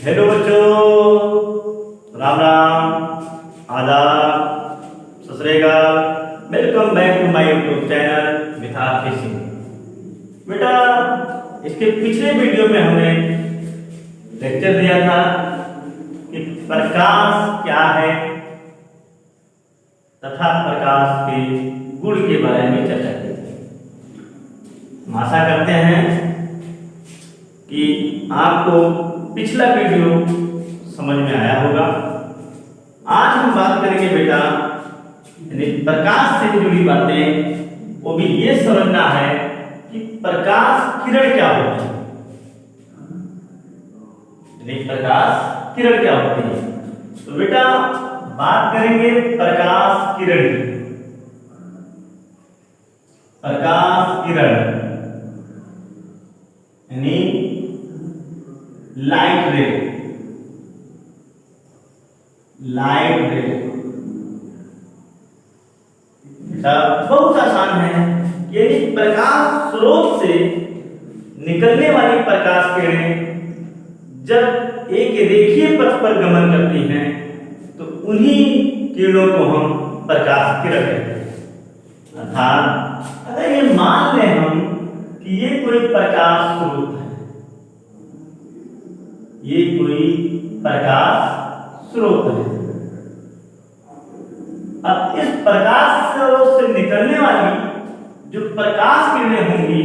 Hello बच्चों, राम राम, आदाब, Sat Shri Akal. Welcome back to my YouTube channel Mithal fishing. बेटा, इसके पिछले वीडियो में हमने लेक्चर दिया था कि प्रकाश क्या है तथा प्रकाश के गुण के बारे में चर्चा की। हम आशा करते हैं कि आपको पिछला वीडियो समझ में आया होगा। आज हम बात करेंगे बेटा, यानी प्रकाश से जुड़ी बातें, वो भी ये समझना है कि प्रकाश किरण क्या होती है। यानी प्रकाश किरण क्या होती है। तो बेटा बात करेंगे प्रकाश किरण की। प्रकाश किरण यानी लाइट रे। लाइट रे बहुत आसान है कि प्रकाश स्रोत से निकलने वाली प्रकाश किरणें जब एक रेखीय पथ पर गमन करती हैं तो उन्हीं किरणों को हम प्रकाश किरण कहते हैं। अर्थात अगर ये मान लें हम कि ये कोई प्रकाश स्रोत है, ये कोई प्रकाश स्रोत है। अब इस प्रकाश स्रोत से निकलने वाली जो प्रकाश किरणें होंगी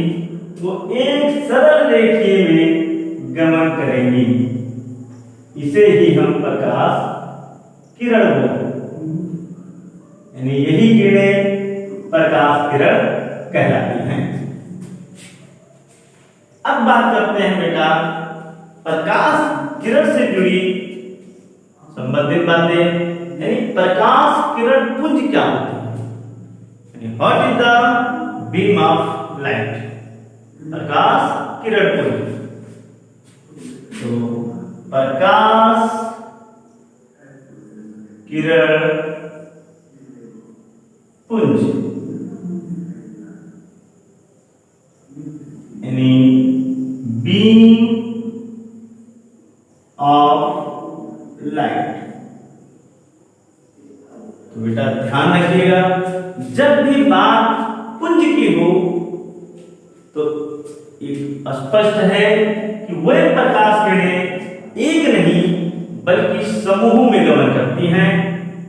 वो एक सरल रेखीय में गमन करेंगी। इसे ही हम प्रकाश किरण बोलते हैं। यानी यही किरणें प्रकाश किरण कहलाती हैं। अब बात करते हैं बेटा प्रकाश किरण से जुड़ी संबंधित बातें, यानी प्रकाश किरण पुंज क्या होती है। What is the beam of light. प्रकाश किरण पुंज। तो प्रकाश किरण पुंज यानी बीम ऑफ लाइट। तो बेटा ध्यान रखिएगा, जब भी बात पुंज की हो तो एक स्पष्ट है कि वह प्रकाश किरणें एक नहीं बल्कि समूह में गमन करती हैं,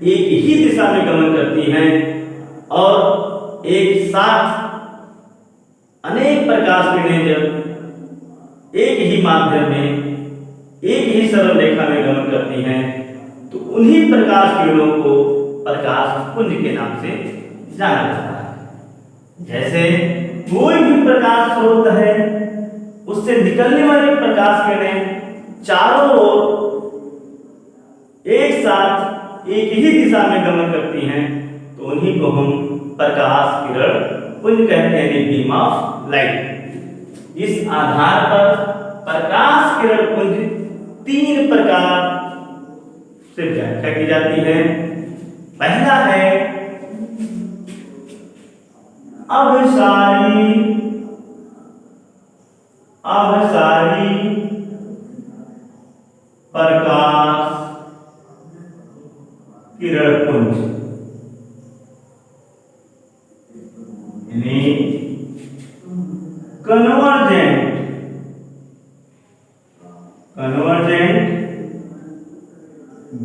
एक ही दिशा में गमन करती हैं और एक साथ अनेक प्रकाश किरणें जब एक ही माध्यम में एक ही सरल रेखा में गमन करती हैं तो उन्हीं प्रकाश किरणों को प्रकाश पुंज के नाम से जाना जाता है। जैसे कोई भी प्रकाश स्रोत है, उससे निकलने वाली प्रकाश किरणें चारों ओर एक साथ एक ही दिशा में गमन करती हैं तो उन्हीं को हम प्रकाश किरण पुंज कहते हैं, बीम ऑफ लाइट। इस आधार पर प्रकाश किरण पुंज तीन प्रकार से व्याख्या की जाती है। पहला है अभिसारी प्रकाश किरण पुंज, यानी कन्वर्जेंट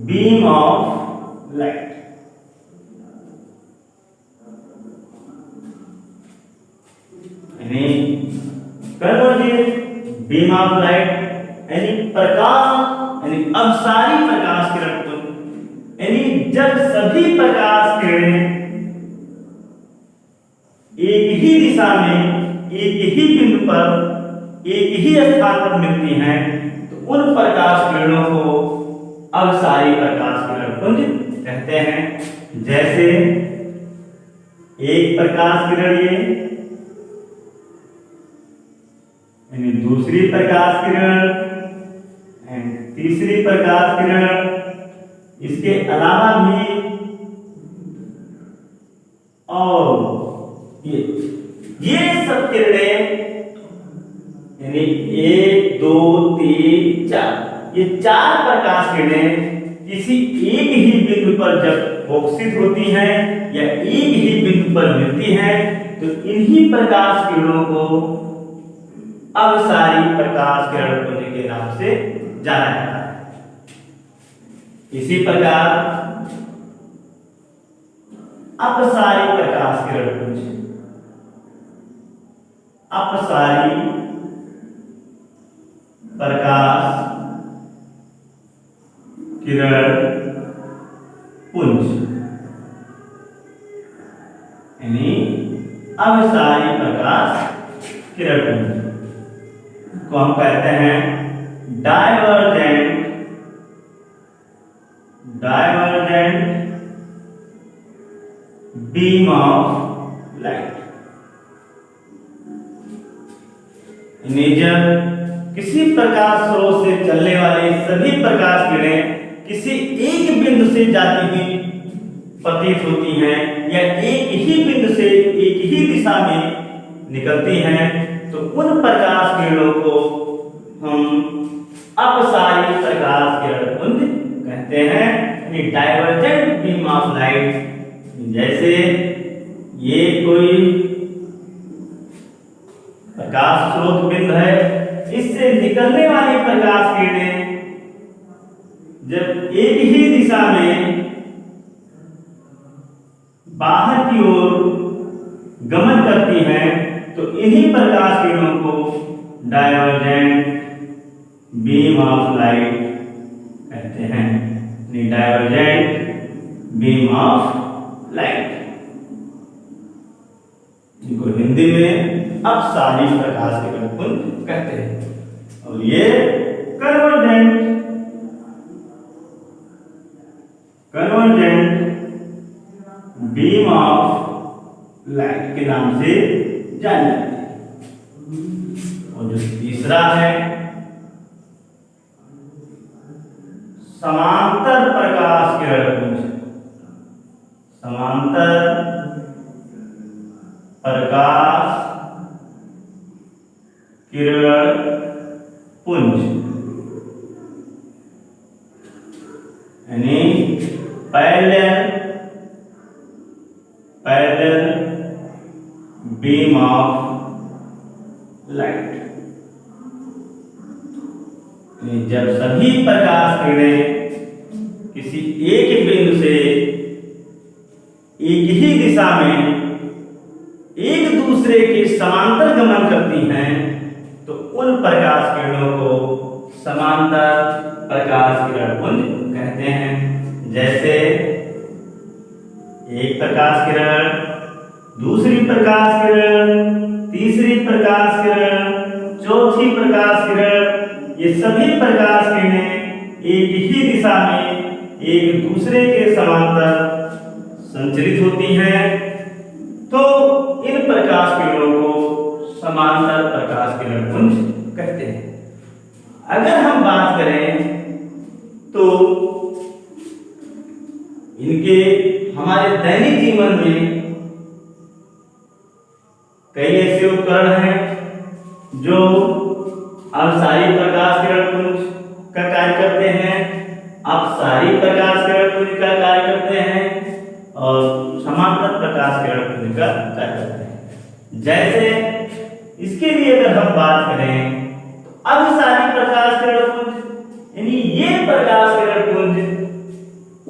बीम ऑफ लाइट। यानी कन्वर्जेंट बीम ऑफ लाइट यानी प्रकाश यानी अभिसारी प्रकाश किरण पुंज, यानी जब सभी प्रकाश किरणें एक ही दिशा में एक ही बिंदु पर एक ही स्थान पर मिलती हैं तो उन प्रकाश किरणों को अभिसारी प्रकाश किरण पुंज कहते हैं। जैसे एक प्रकाश किरण ये, यानी दूसरी प्रकाश किरण एंड तीसरी प्रकाश किरण। इसके अलावा भी और ये सब किरणें यानी 1 2 3 4 ये चार प्रकाश किरणें किसी एक ही बिंदु पर जब फोकसित होती हैं या एक ही बिंदु पर मिलती हैं तो इन्हीं प्रकाश किरणों को अपसारी प्रकाश किरण पुंज के नाम से जाना जाता है। इसी प्रकार अपसारी प्रकाश किरण पुंज, अपसारी प्रकाश किरण पुंज यानी अपसारी प्रकाश किरण पुंज को हम कहते हैं डाइवर्जेंट बीम ऑफ लाइट। जब किसी प्रकाश स्रोत से चलने वाले सभी प्रकाश किरणें किसी एक बिंदु से जाती हुई प्रतीत होती हैं या एक ही बिंदु से एक ही दिशा में निकलती हैं तो उन प्रकाश किरणों को हम अपसारी प्रकाश किरण पुंज कहते हैं। डाइवर्जेंट बीम ऑफ लाइट, जैसे ये कोई प्रकाश स्रोत बिंदु है, इससे निकलने वाली प्रकाश किरणें जब एक ही दिशा में बाहर की ओर गमन करती हैं तो इन्हीं प्रकाश किरणों को डाइवर्जेंट बीम ऑफ लाइट कहते हैं। डाइवर्जेंट बीम ऑफ लाइट, जिनको हिंदी में अपसारी प्रकाश किरण पुंज कहते हैं। और ये कन्वर्जेंट बीम ऑफ लाइट के नाम से जानी जाती है। और जो तीसरा है समांतर प्रकाश किरण पुंज, समांतर प्रकाश किरण पुंज यानी पैरेलल बीम ऑफ लाइट। जब सभी प्रकाश किरणें किसी एक बिंदु से एक ही दिशा में एक दूसरे के समांतर गमन करती हैं तो उन प्रकाश किरणों को समांतर प्रकाश किरण पुंज कहते हैं। जैसे एक प्रकाश किरण, दूसरी प्रकाश किरण, तीसरी प्रकाश किरण, चौथी प्रकाश किरण, ये सभी प्रकाश किरणें एक ही दिशा में एक दूसरे के समांतर संचरित होती हैं तो इन प्रकाश किरणों को समांतर प्रकाश किरण पुंज कहते हैं। अगर हम बात करें तो इनके हमारे दैनिक जीवन में कई ऐसे उपकरण हैं जो अपसारी प्रकाश किरण पुंज का कार्य करते हैं, अपसारी प्रकाश किरण पुंज का कार्य करते हैं और समांतर प्रकाश किरण पुंज का कार्य करते हैं। जैसे इसके लिए अगर हम बात करें तो अपसारी प्रकाश किरण पुंज यानी ये प्रकाश किरण पुंज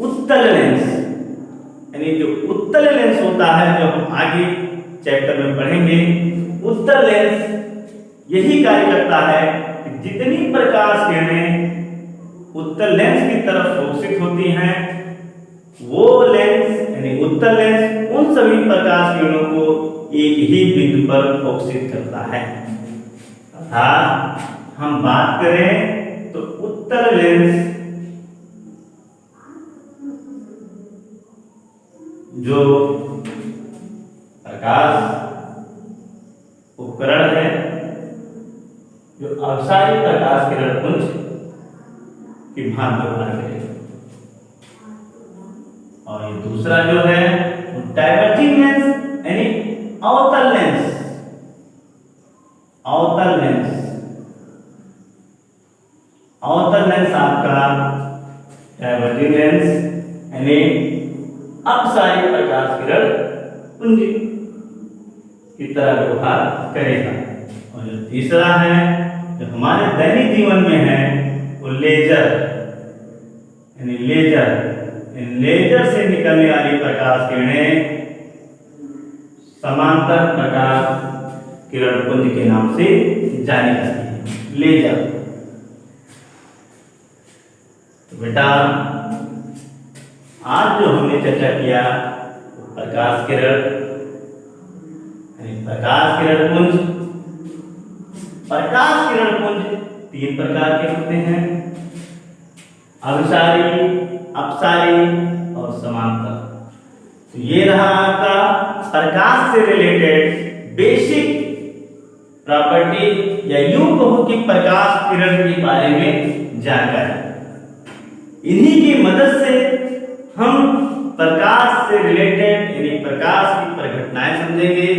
उत्तल लेंस यानी जो उत्तल लेंस होता है जो हम आगे चैप्टर में पढ़ेंगे, उत्तल लेंस यही कार्य करता है कि जितनी प्रकाश किरणें उत्तल लेंस की तरफ फोकसित होती हैं वो लेंस यानी उत्तल लेंस उन सभी प्रकाश किरणों को एक ही बिंदु पर फोकसित करता है। अर्थात हम बात करें तो उत्तल लेंस जो प्रकाश उपकरण है जो अपसारी प्रकाश किरण पुंज की भांति व्यवहार करेगा। और ये दूसरा जो है डाइवर्जिंग लेंस यानी अवतल लेंस, अवतल लेंस, अवतल लेंस आपका डायवर्जिंग लेंस यानी अपसारी प्रकाश किरण पुंज की तरह व्यवहार करेगा। और जो तीसरा है जो हमारे दैनिक जीवन में है वो लेजर यानी लेजर से निकलने वाली प्रकाश किरणें समांतर प्रकाश किरण पुंज के नाम से जानी जाती है, लेजर। तो बेटा आज जो हमने चर्चा किया प्रकाश किरण पुंज। प्रकाश किरण पुंज 3 प्रकार के होते हैं, अभिसारी, अपसारी और समांतर। तो ये रहा आपका प्रकाश से रिलेटेड बेसिक प्रॉपर्टी या यूं कहो कि प्रकाश किरण के बारे में जानकारी। इन्हीं की मदद से हम प्रकाश से रिलेटेड यानी प्रकाश की परिघटनाएं समझेंगे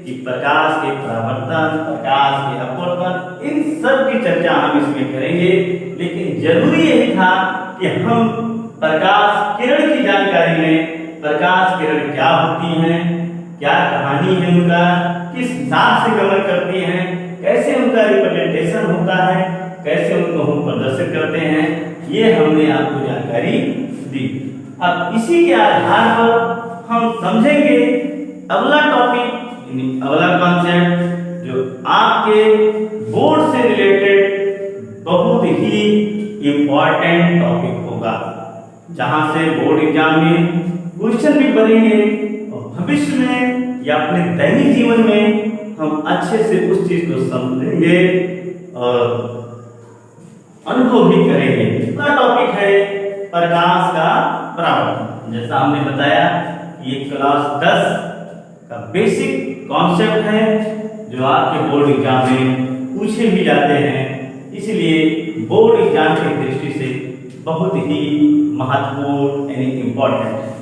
कि प्रकाश के परावर्तन, प्रकाश के अपवर्तन, इन सब की चर्चा हम इसमें करेंगे। लेकिन जरूरी यही था कि हम प्रकाश किरण की जानकारी में प्रकाश किरण क्या होती हैं, क्या कहानी है उनका, किस हिसाब से गमन करती हैं, कैसे उनका रिप्रेजेंटेशन होता है, कैसे उनको हम प्रदर्शित करते हैं, ये हमने आपको जानकारी दी। अब इसी के आधार पर हम समझेंगे अगला टॉपिक अगला कॉन्सेप्ट जो आपके बोर्ड से रिलेटेड बहुत ही इंपॉर्टेंट टॉपिक होगा, जहां से बोर्ड एग्जाम में क्वेश्चन भी बनेंगे और भविष्य में या अपने दैनिक जीवन में हम अच्छे से उस चीज को समझेंगे और अनुभव भी करेंगे। अगला टॉपिक है प्रकाश का परावर्तन। जैसा हमने बताया ये क्लास 10 का बेसिक कॉन्सेप्ट है जो आपके बोर्ड एग्जाम में पूछे भी जाते हैं, इसलिए बोर्ड एग्जाम की दृष्टि से बहुत ही महत्वपूर्ण यानी इंपॉर्टेंट है।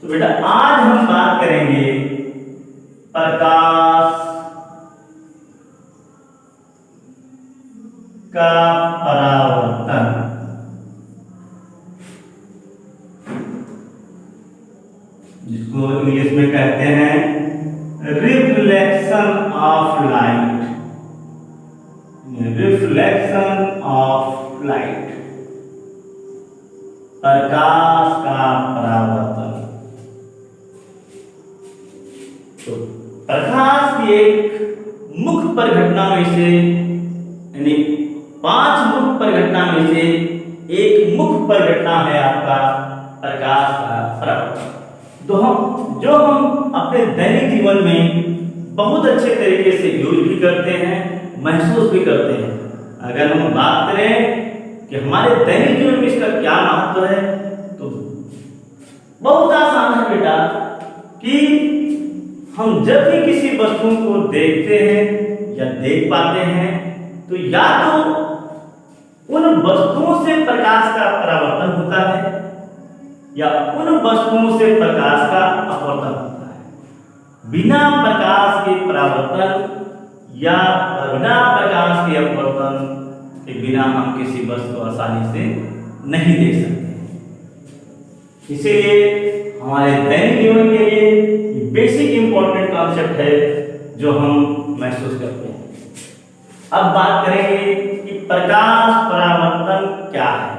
तो बेटा आज हम बात करेंगे प्रकाश का परावर्तन। जिसको इंग्लिश में कहते हैं reflection of light, reflection of light, प्रकाश का परावर्तन। तो प्रकाश की एक मुख्य परिघटना में से यानी 5 मुख्य परिघटना में से एक मुख्य परिघटना है आपका प्रकाश का परावर्तन, जो हम अपने दैनिक जीवन में बहुत अच्छे तरीके से यूज भी करते हैं, महसूस भी करते हैं। अगर हम बात करें कि हमारे दैनिक जीवन में इसका क्या महत्व है तो बहुत आसान है बेटा कि हम जब भी किसी वस्तु को देखते हैं या देख पाते हैं तो या तो उन वस्तुओं से प्रकाश का परावर्तन होता है या उन वस्तुओं से प्रकाश का अपवर्तन होता है। बिना प्रकाश के परावर्तन या बिना प्रकाश के अपवर्तन के बिना हम किसी वस्तु को आसानी से नहीं देख सकते। इसीलिए हमारे दैनिक जीवन के लिए बेसिक इंपॉर्टेंट कॉन्सेप्ट है जो हम महसूस करते हैं। अब बात करेंगे कि प्रकाश परावर्तन क्या है,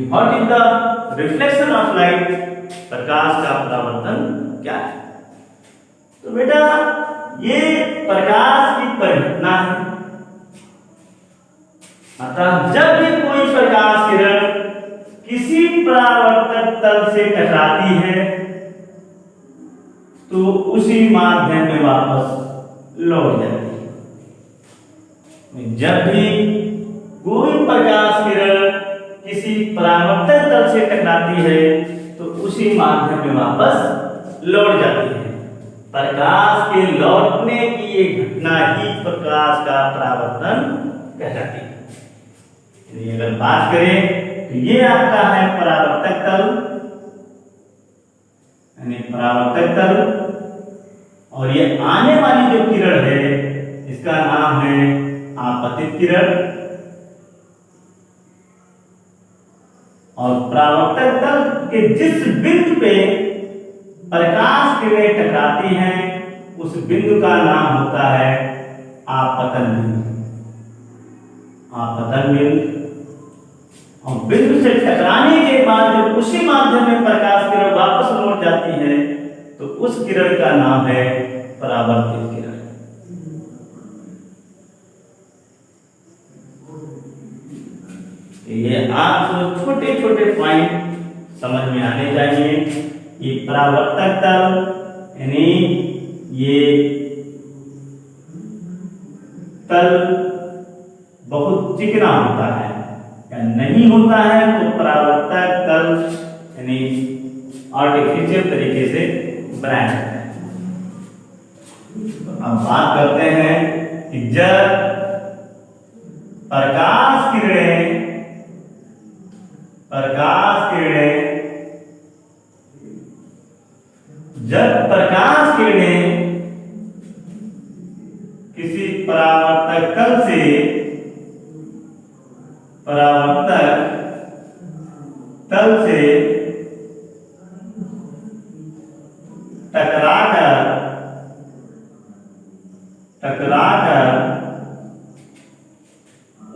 what is the reflection of light, प्रकाश का परावर्तन क्या है। तो बेटा ये प्रकाश की परिघटना है, अतः जब भी कोई प्रकाश किरण किसी परावर्तक तल से टकराती है तो उसी माध्यम में वापस लौट जाती है। जब भी कोई प्रकाश किरण किसी परावर्तक तल से टकराती है तो उसी माध्यम में वापस लौट जाती है। प्रकाश के लौटने की ये घटना ही प्रकाश का परावर्तन कहलाती है। अगर बात करें तो ये आपका है परावर्तक तल, यानी परावर्तक तल, और ये आने वाली जो किरण है इसका नाम है आपतित किरण। और परावर्तक तल के जिस बिंदु पे प्रकाश किरणें टकराती हैं उस बिंदु का नाम होता है आपतन बिंदु। आपतन बिंदु। और बिंदु से टकराने के बाद जब उसी माध्यम में प्रकाश किरण वापस लौट जाती है तो उस किरण का नाम है परावर्तित किरण। ये आपको छोटे छोटे पॉइंट समझ में आने चाहिए। ये परावर्तक तल यानी ये तल बहुत चिकना होता है या नहीं होता है तो परावर्तक तल यानी आर्टिफिशियल तरीके से बनाया जाता है। अब बात करते हैं कि जब प्रकाश किरणें किसी परावर्तक तल से टकराकर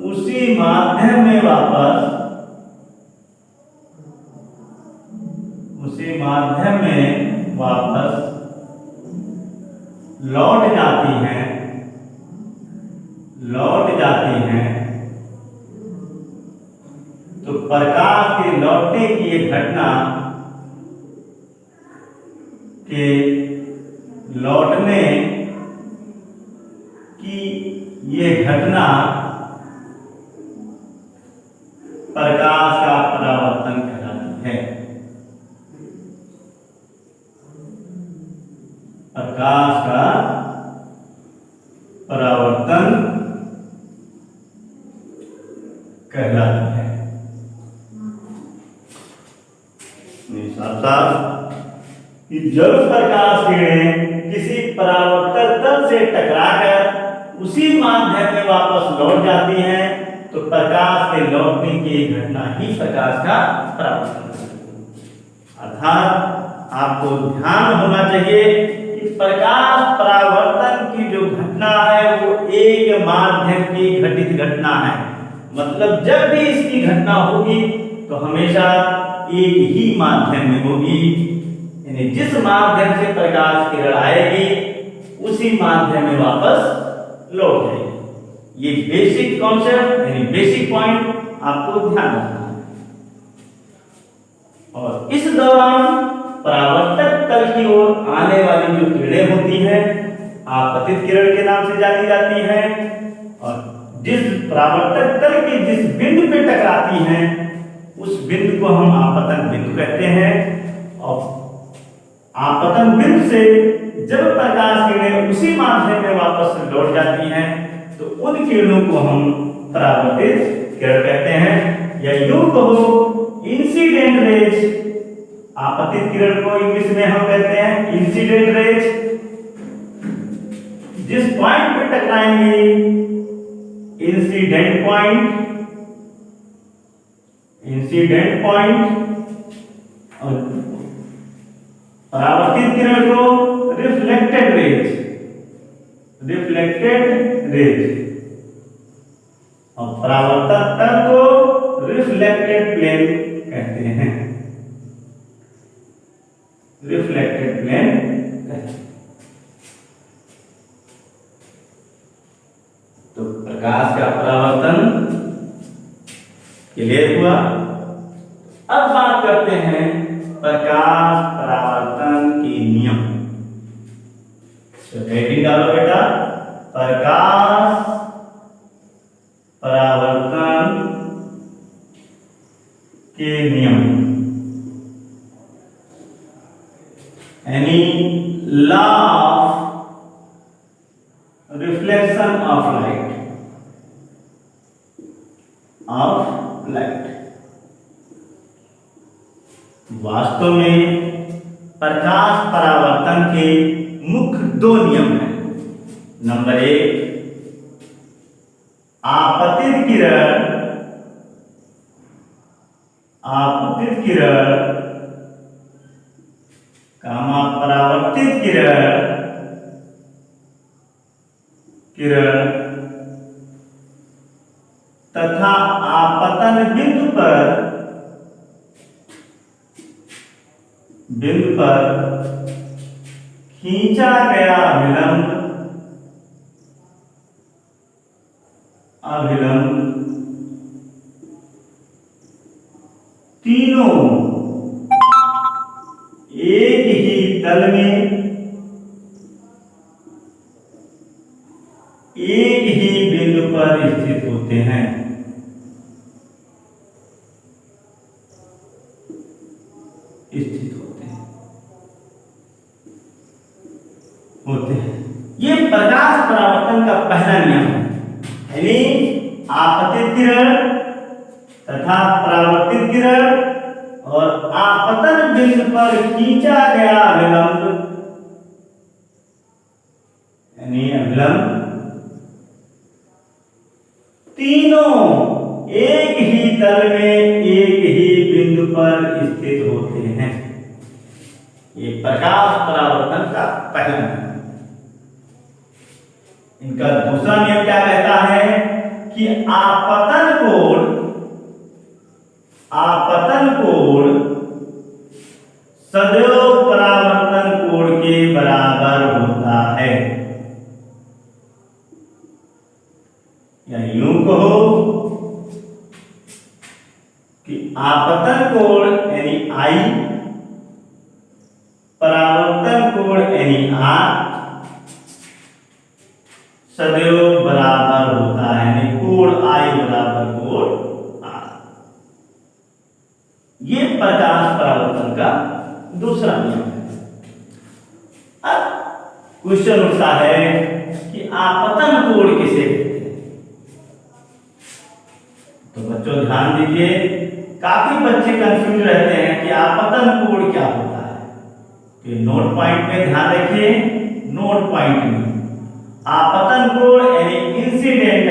उसी माध्यम में वापस लौट जाती हैं तो प्रकाश के लौटने की ये घटना के लौटने की ये घटना प्रकाश का परावर्तन कहलाती है। प्रकाश का परावर्तन कहलाती है। कि जब प्रकाश किरणें किसी परावर्तक तल से टकराकर उसी माध्यम में वापस लौट जाती हैं तो प्रकाश के लौटने की घटना ही प्रकाश का परावर्तन है। अर्थात आपको ध्यान होना चाहिए कि प्रकाश परावर्तन की जो घटना है वो एक माध्यम की घटित घटना है। मतलब जब भी इसकी घटना होगी तो हमेशा एक ही माध्यम में होगी, यानी जिस माध्यम से प्रकाश किरण आएगी उसी माध्यम में वापस लौट जाएगी। ये बेसिक कॉन्सेप्ट यानी बेसिक पॉइंट आपको ध्यान रखना है। और इस दौरान परावर्तक तल की ओर आने वाली जो किरणें होती हैं आपतित किरण के नाम से जानी जाती हैं। और जिस परावर्तक तल के जिस बिंदु पे टकराती हैं उस बिंदु को हम आपतन बिंदु कहते हैं। और आपतन बिंदु से जब प्रकाश किरणें उसी माध्यम में वापस लौट जाती हैं तो उन किरणों को हम परावर्तित किरण कहते हैं। या यूं कहो इंसिडेंट रेज। आपतित किरण को इंग्लिश में हम कहते हैं इंसिडेंट रेज। जिस पॉइंट पे टकराएंगे इंसिडेंट पॉइंट और परावर्तित किरण को रिफ्लेक्टेड रेज और परावर्तक तल को रिफ्लेक्टेड प्लेन कहते हैं। रिफ्लेक्टेड प्लेन तो प्रकाश का परावर्तन क्लियर हुआ। अब बात करते हैं प्रकाश परावर्तन के नियम। हेडिंग डालो बेटा, प्रकाश परावर्तन के नियम यानी law of reflection of light. वास्तव में प्रकाश परावर्तन के मुख्य दो नियम हैं। नंबर 1, आपतित किरण कामा परावर्तित किरण तथा आपतन बिंदु पर खींचा गया अभिलंब तीनों एक ही तल में एक ही बिंदु पर स्थित होते हैं। ये प्रकाश परावर्तन का पहला नियम है, यानी आपतित किरण तथा परावर्तित किरण और आपतन बिंदु पर खींचा गया अभिलंब, यानी अभिलंब तीनों एक ही तल में एक ही बिंदु पर स्थित होते हैं। ये प्रकाश परावर्तन का पहला नियम। इनका दूसरा नियम क्या कहता है कि आपतन कोण सदैव परावर्तन कोण के बराबर होता है, या यूं कहो कि आपतन कोण यानी I, परावर्तन कोण यानी R सदैव बराबर होता है, यानी कोण I बराबर कोण R। ये प्रकाश परावर्तन का दूसरा नियम है। अब क्वेश्चन उठता है कि आपतन कोण किसे कहते हैं? तो बच्चों ध्यान दीजिए, काफी बच्चे कंफ्यूज रहते हैं कि आपतन कोण क्या होता है। तो नोट पॉइंट में ध्यान रखिए, नोट पॉइंट में आपतन कोण यानी इंसिडेंट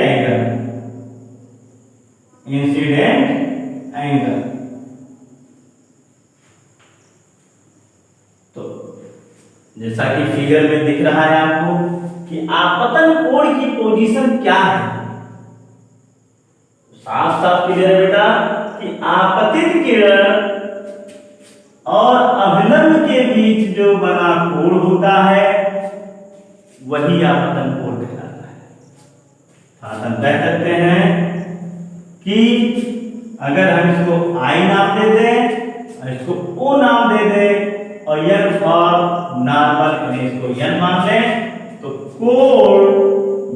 एंगल। तो जैसा कि फिगर में दिख रहा है आपको कि आपतन कोण की पोजीशन क्या है, साफ साफ क्लियर है बेटा कि आपतित किरण और अभिलंब के बीच जो बना कोण होता है वही आपतन कोण कहलाता है। हम कह सकते हैं कि अगर हम इसको I नाम दे दें और इसको O नाम दे दें और N फॉर नॉर्मल यानी इसको N मान लें, तो कोण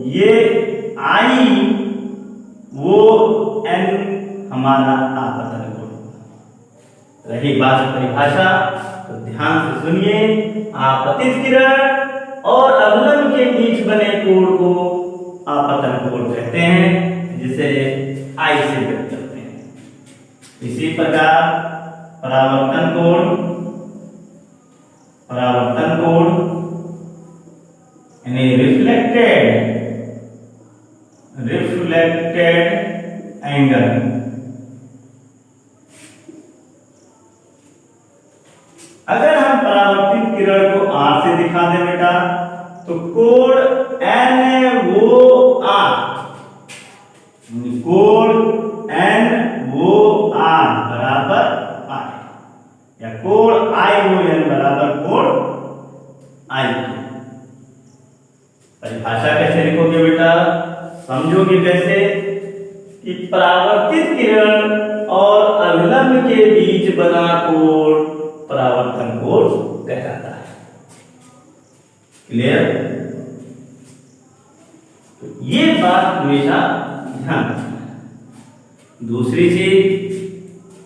ये I वो N हमारा आपतन कोण। रही बात परिभाषा, तो ध्यान से सुनिए, आपतित किरण और अभिलंब के बीच बने कोण को आपतन कोण कहते हैं, जिसे I से व्यक्त करते हैं। इसी प्रकार परावर्तन कोण यानी रिफ्लेक्टेड एंगल। अगर हम परावर्तित किरण को R से दिखा दें बेटा, तो कोण NOR, कोण NOR बराबर I, या कोण ION बराबर कोण I। परिभाषा कैसे लिखोगे बेटा, समझोगे कैसे कि परावर्तित किरण और अभिलंब के बीच बना कोण परावर्तन कोण कहलाता है। क्लियर? तो ये बात हमेशा ध्यान रखना। दूसरी चीज,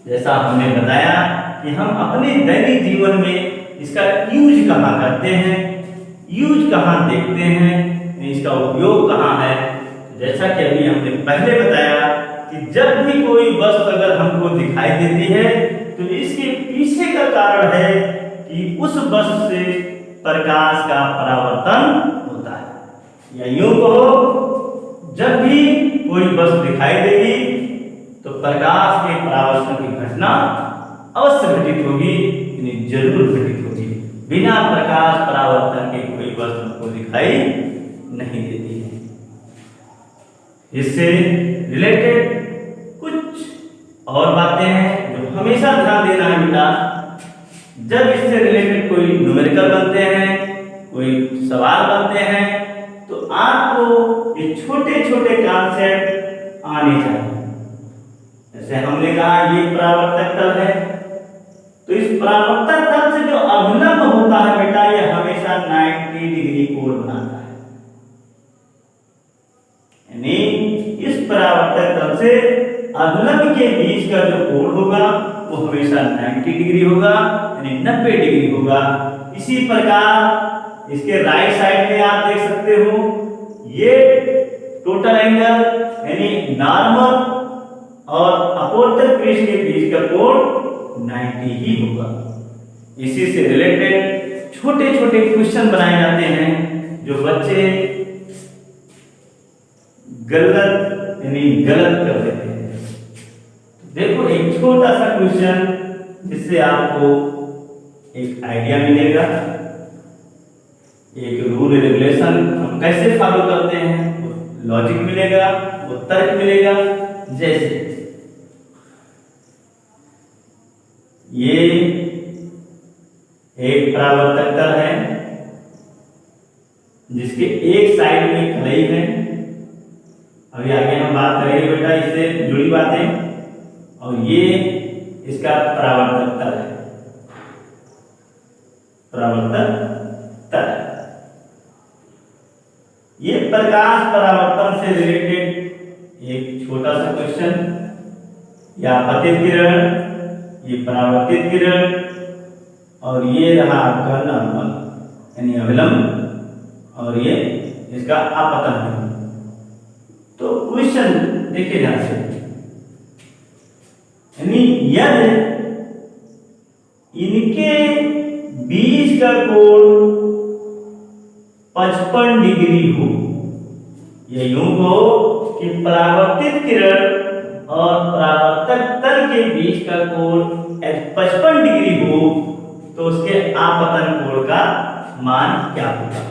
जैसा हमने बताया कि हम अपने दैनिक जीवन में इसका यूज कहाँ करते हैं, यूज कहाँ देखते हैं, इसका उपयोग कहाँ है। जैसा कि अभी हमने पहले बताया कि जब भी कोई वस्तु अगर हमको दिखाई देती है तो इसके पीछे का कारण है कि उस वस्तु से प्रकाश का परावर्तन होता है। या यूं कहो, जब भी कोई वस्तु दिखाई देगी तो प्रकाश के परावर्तन की घटना घटना अवश्य घटित होगी, यानी जरूर घटित होगी। बिना प्रकाश परावर्तन के कोई वस्तु को दिखाई नहीं देती है। इससे रिलेटेड कुछ और बातें हैं जो हमेशा ध्यान देना है बेटा। जब इससे रिलेटेड कोई न्यूमेरिकल बनते हैं, कोई सवाल बनते हैं, तो आपको ये छोटे छोटे कॉन्सेप्ट आने चाहिए। जैसे हमने कहा ये परावर्तक तल है, तो इस परावर्तक तल से जो अभिलंब होता है बेटा, ये हमेशा 90 डिग्री कोण बनाता है। यानी इस परावर्तक तल से अभिलंब के बीच का जो कोण होगा वो हमेशा 90 डिग्री होगा, यानी 90 डिग्री होगा। इसी प्रकार इसके राइट साइड में आप देख सकते हो, ये टोटल एंगल यानी नॉर्मल और अपोर्टर पृष्ठ के बीच का कोण 90 ही होगा। इसी से रिलेटेड छोटे छोटे क्वेश्चन बनाए जाते हैं जो बच्चे गलत कर देते हैं। देखो एक छोटा सा क्वेश्चन जिससे आपको एक आइडिया मिलेगा, एक रूल रेगुलेशन हम कैसे फॉलो करते हैं, लॉजिक मिलेगा, वो तर्क मिलेगा। जैसे ये एक परावर्तक तल है जिसके एक साइड में कलई है। अभी आगे हम बात करेंगे बेटा इससे जुड़ी बातें। और ये इसका परावर्तक तल है, परावर्तक तल। ये प्रकाश परावर्तन से रिलेटेड एक छोटा सा क्वेश्चन, या आपतित किरण, ये परावर्तित किरण, और ये रहा आपका नॉर्मल यानी अभिलंब, और ये इसका आपतन। तो क्वेश्चन देखिए ध्यान से, यानी यदि इनके बीच का कोण 55 डिग्री हो, ये यूं हो कि परावर्तित किरण और परावर्तक तल के बीच का कोण 55 डिग्री हो, तो उसके आपतन कोण का मान क्या होगा?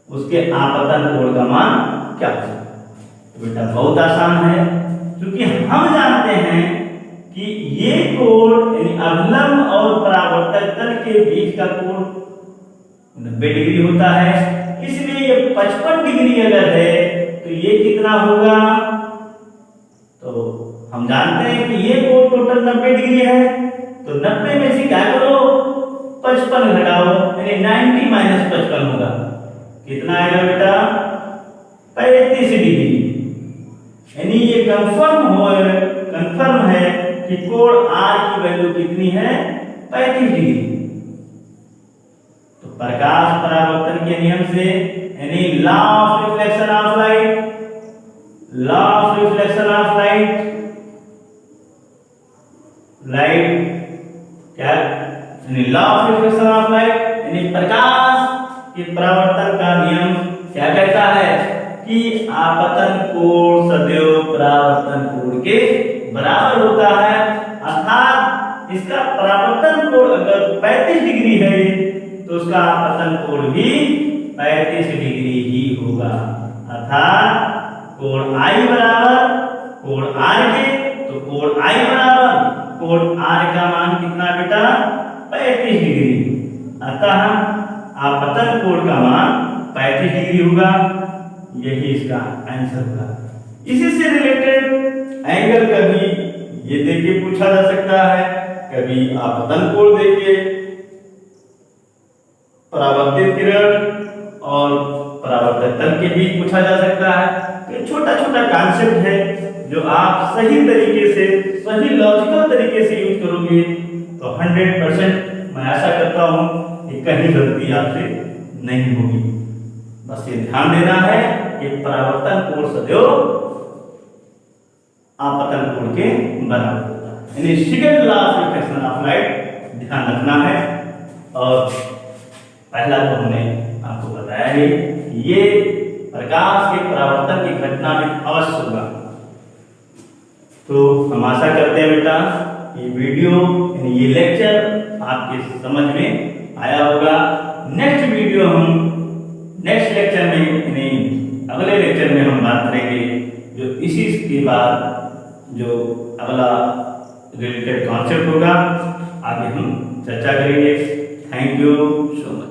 उसके आपतन कोण का मान क्या होगा? तो बेटा बहुत आसान है, क्योंकि हम जानते हैं कि ये कोण यानी अभिलंब और परावर्तक तल के बीच का कोण 90 डिग्री होता है। इसलिए ये 55 डिग्री अगर है तो ये कितना होगा? तो हम जानते हैं कि ये कोण टोटल 90 डिग्री है, तो 90 में से क्या करो 55 घटाओ, यानी 90 माइनस 55 होगा। कितना आएगा बेटा? 35 डिग्री। यानी ये कंफर्म है कि कोण R की वैल्यू कितनी है? 35 डिग्री। तो प्रकाश परावर्तन के नियम से यानी law of reflection of light, law of reflection of light क्या, यानी law of reflection of light यानी प्रकाश के परावर्तन का नियम क्या कहता है कि आपतन कोण सदैव परावर्तन कोण के बराबर होता है। अर्थात इसका परावर्तन कोण अगर 35 डिग्री है तो उसका आपतन कोण भी 35 डिग्री ही होगा। अर्थात कोण I बराबर कोण R के, तो कोण I बराबर कोण R का मान कितना बेटा? 35 डिग्री। अतः आपतन कोण का मान 35 डिग्री होगा। यही इसका आंसर होगा। इसी से रिलेटेड एंगल कभी ये देके पूछा जा सकता है, कभी आपतन कोण देके परावर्तित किरण और परावर्तक तल के बीच पूछा जा सकता है। तो छोटा छोटा कॉन्सेप्ट है जो आप सही तरीके से, सही लॉजिकल तरीके से यूज करोगे तो 100% मैं आशा करता हूं कि कहीं गलती आपसे नहीं होगी। बस ये ध्यान देना है कि परावर्तन कोण सदैव आपतन कोण के बराबर होता है, यानी second law of reflection of light ध्यान रखना है। और पहला तो हमने आपको बताया है कि ये प्रकाश के परावर्तन की घटना में अवश्य होगा। तो हम आशा करते हैं बेटा ये वीडियो यानी ये लेक्चर आपके समझ में आया होगा। नेक्स्ट वीडियो हम नेक्स्ट लेक्चर में यानी अगले लेक्चर में हम बात करेंगे जो इसी के बाद जो अगला रिलेटेड कॉन्सेप्ट होगा आगे हम चर्चा करेंगे। Thank you so much.